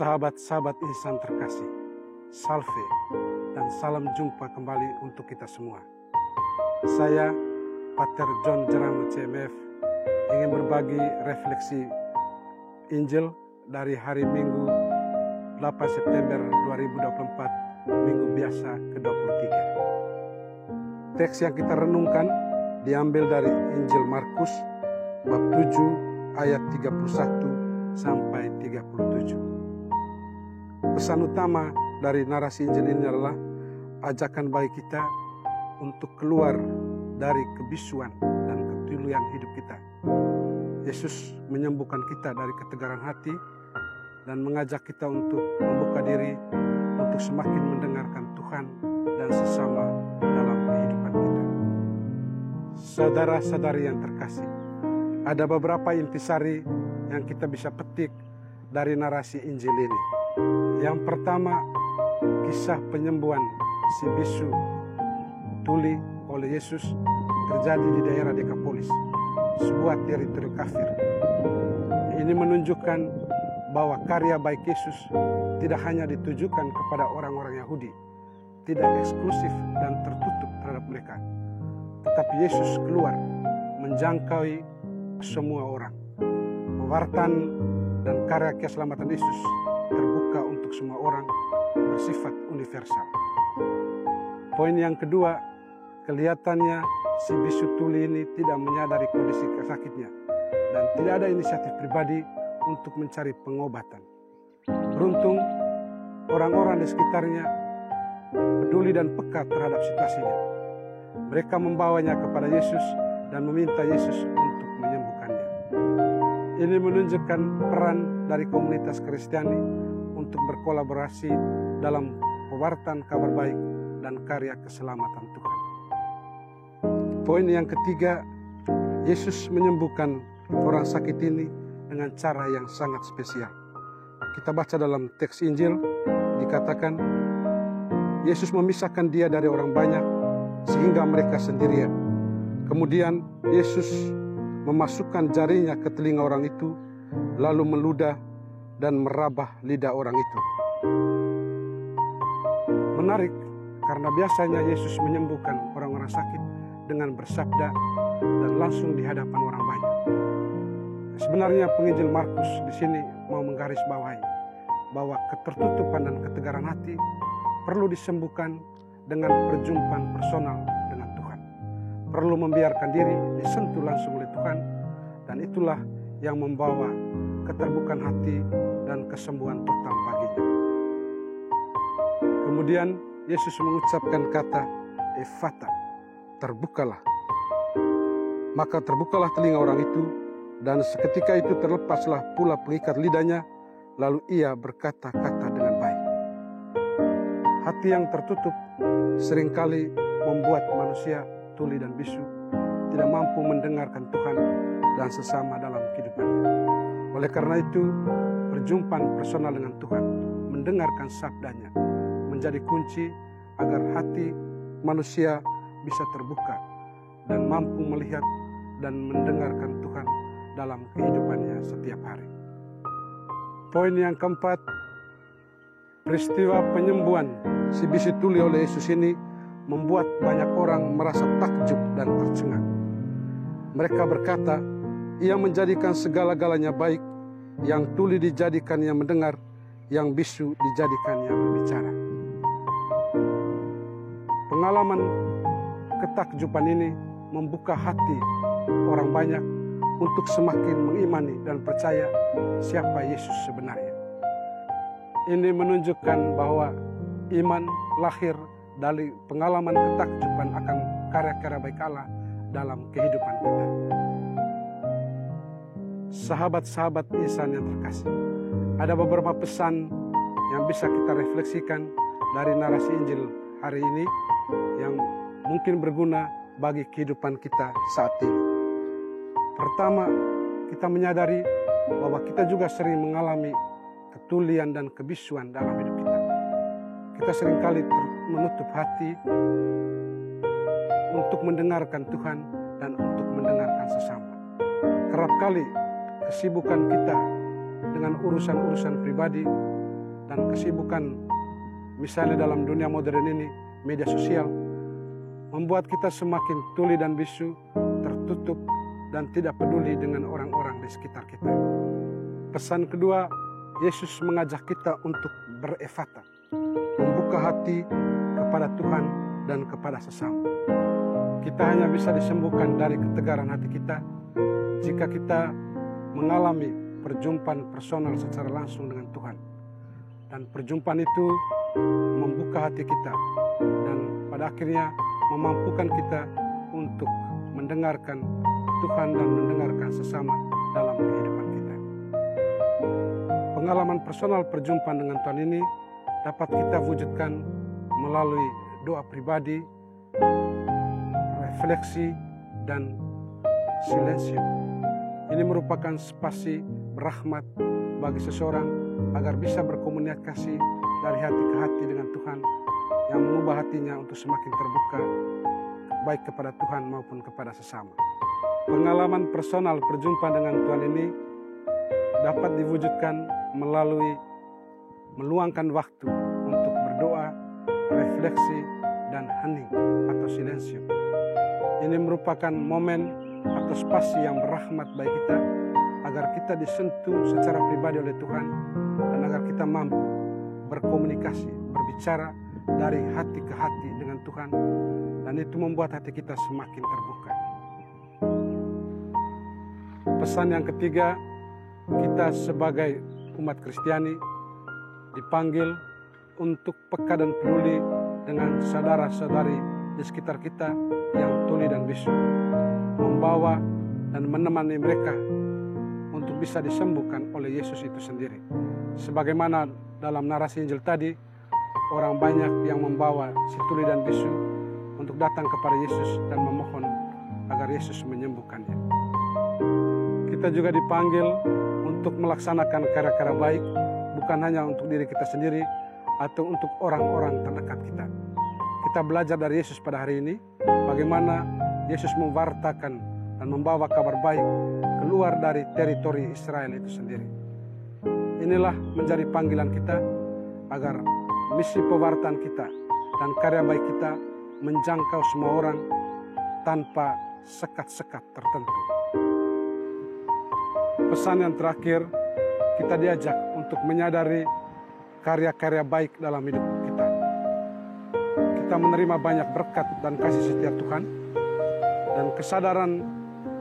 Sahabat-sahabat insan terkasih, salve dan salam jumpa kembali untuk kita semua. Saya, Pater John Jeramo CMF, ingin berbagi refleksi Injil dari hari Minggu 8 September 2024, Minggu biasa ke-23. Teks yang kita renungkan diambil dari Injil Markus, bab 7, ayat 31 sampai 37. Pesan utama dari narasi Injil ini adalah ajakan bagi kita untuk keluar dari kebisuan dan ketulian hidup kita. Yesus menyembuhkan kita dari ketegaran hati dan mengajak kita untuk membuka diri untuk semakin mendengarkan Tuhan dan sesama dalam kehidupan kita. Saudara-saudari yang terkasih, ada beberapa intisari yang kita bisa petik dari narasi Injil ini. Yang pertama, kisah penyembuhan si bisu tuli oleh Yesus terjadi di daerah Dekapolis, sebuah teritori kafir. Ini menunjukkan bahwa karya baik Yesus tidak hanya ditujukan kepada orang-orang Yahudi, tidak eksklusif dan tertutup terhadap mereka, tetapi Yesus keluar menjangkau semua orang. Pewartaan dan karya keselamatan Yesus terbuka untuk semua orang, bersifat universal. Poin yang kedua, kelihatannya si bisu tuli ini tidak menyadari kondisi sakitnya dan tidak ada inisiatif pribadi untuk mencari pengobatan. Beruntung orang-orang di sekitarnya peduli dan peka terhadap situasinya. Mereka membawanya kepada Yesus dan meminta Yesus untuk menyembuhkannya. Ini menunjukkan peran dari komunitas Kristiani untuk berkolaborasi dalam pewartaan kabar baik dan karya keselamatan Tuhan. Poin yang ketiga, Yesus menyembuhkan orang sakit ini dengan cara yang sangat spesial. Kita baca dalam teks Injil, dikatakan Yesus memisahkan dia dari orang banyak sehingga mereka sendirian. Kemudian Yesus memasukkan jarinya ke telinga orang itu, lalu meludah dan merabah lidah orang itu. Menarik, karena biasanya Yesus menyembuhkan orang-orang sakit dengan bersabda dan langsung di hadapan orang banyak. Sebenarnya penginjil Markus di sini mau menggarisbawahi bahwa ketertutupan dan ketegaran hati perlu disembuhkan dengan perjumpaan personal dengan Tuhan. Perlu membiarkan diri disentuh langsung oleh Tuhan, dan itulah yang membawa keterbukaan hati dan kesembuhan total baginya. Kemudian Yesus mengucapkan kata Ephata, terbukalah. Maka terbukalah telinga orang itu, dan seketika itu terlepaslah pula pengikat lidahnya, lalu ia berkata-kata dengan baik. Hati yang tertutup seringkali membuat manusia tuli dan bisu tidak mampu mendengarkan Tuhan dan sesama dalam kehidupannya. Oleh karena itu, perjumpaan personal dengan Tuhan, mendengarkan sabdanya, menjadi kunci agar hati manusia bisa terbuka dan mampu melihat dan mendengarkan Tuhan dalam kehidupannya setiap hari. Poin yang keempat, peristiwa penyembuhan si bisu tuli oleh Yesus ini membuat banyak orang merasa takjub dan tercengang. Mereka berkata, ia menjadikan segala-galanya baik, yang tuli dijadikan yang mendengar, yang bisu dijadikan yang berbicara. Pengalaman ketakjuban ini membuka hati orang banyak untuk semakin mengimani dan percaya siapa Yesus sebenarnya. Ini menunjukkan bahwa iman lahir dari pengalaman ketakjuban akan karya-karya baik Allah dalam kehidupan kita. Sahabat-sahabat insan yang terkasih, ada beberapa pesan yang bisa kita refleksikan dari narasi Injil hari ini yang mungkin berguna bagi kehidupan kita saat ini. Pertama, kita menyadari bahwa kita juga sering mengalami ketulian dan kebisuan dalam hidup kita. Kita seringkali menutup hati untuk mendengarkan Tuhan dan untuk mendengarkan sesama. Kerap kali kesibukan kita dengan urusan-urusan pribadi dan kesibukan, misalnya dalam dunia modern ini, media sosial, membuat kita semakin tuli dan bisu, tertutup, dan tidak peduli dengan orang-orang di sekitar kita. Pesan kedua, Yesus mengajak kita untuk berefata, membuka hati kepada Tuhan dan kepada sesama. Kita hanya bisa disembuhkan dari ketegaran hati kita jika kita mengalami perjumpaan personal secara langsung dengan Tuhan. Dan perjumpaan itu membuka hati kita dan pada akhirnya memampukan kita untuk mendengarkan Tuhan dan mendengarkan sesama dalam kehidupan kita. Pengalaman personal perjumpaan dengan Tuhan ini dapat kita wujudkan melalui doa pribadi, refleksi, dan silensium. Ini merupakan spasi rahmat bagi seseorang agar bisa berkomunikasi dari hati ke hati dengan Tuhan yang mengubah hatinya untuk semakin terbuka baik kepada Tuhan maupun kepada sesama. Pengalaman personal perjumpaan dengan Tuhan ini dapat diwujudkan melalui meluangkan waktu untuk berdoa, refleksi, dan hening atau silensium. Ini merupakan momen atau spasi yang berahmat bagi kita agar kita disentuh secara pribadi oleh Tuhan dan agar kita mampu berkomunikasi, berbicara dari hati ke hati dengan Tuhan, dan itu membuat hati kita semakin terbuka. Pesan yang ketiga, kita sebagai umat Kristiani dipanggil untuk peka dan peduli dengan saudara-saudari di sekitar kita yang tuli dan bisu, membawa dan menemani mereka untuk bisa disembuhkan oleh Yesus itu sendiri. Sebagaimana dalam narasi Injil tadi, orang banyak yang membawa si tuli dan bisu untuk datang kepada Yesus dan memohon agar Yesus menyembuhkannya. Kita juga dipanggil untuk melaksanakan karya-karya baik, bukan hanya untuk diri kita sendiri atau untuk orang-orang terdekat kita. Kita belajar dari Yesus pada hari ini, bagaimana Yesus mewartakan dan membawa kabar baik keluar dari teritori Israel itu sendiri. Inilah menjadi panggilan kita agar misi pewartaan kita dan karya baik kita menjangkau semua orang tanpa sekat-sekat tertentu. Pesan yang terakhir, kita diajak untuk menyadari karya-karya baik dalam hidup kita. Kita menerima banyak berkat dan kasih setia Tuhan, dan kesadaran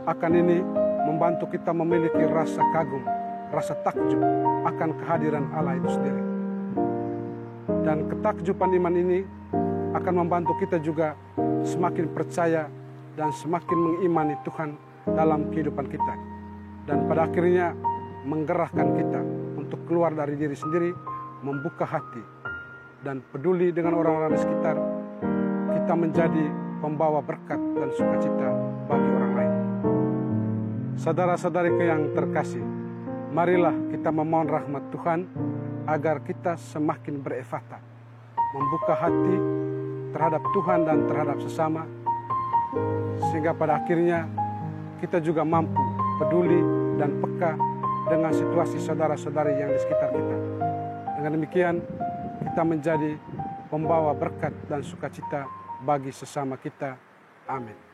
akan ini membantu kita memiliki rasa kagum, rasa takjub akan kehadiran Allah itu sendiri. Dan ketakjuban iman ini akan membantu kita juga semakin percaya dan semakin mengimani Tuhan dalam kehidupan kita. Dan pada akhirnya menggerakkan kita untuk keluar dari diri sendiri, membuka hati, dan peduli dengan orang-orang di sekitar. Kita menjadi pembawa berkat dan sukacita bagi orang lain. Saudara-saudariku yang terkasih, marilah kita memohon rahmat Tuhan agar kita semakin berefata, membuka hati terhadap Tuhan dan terhadap sesama, sehingga pada akhirnya kita juga mampu peduli dan peka dengan situasi saudara-saudari yang di sekitar kita. Dengan demikian, kita menjadi pembawa berkat dan sukacita bagi sesama kita. Amin.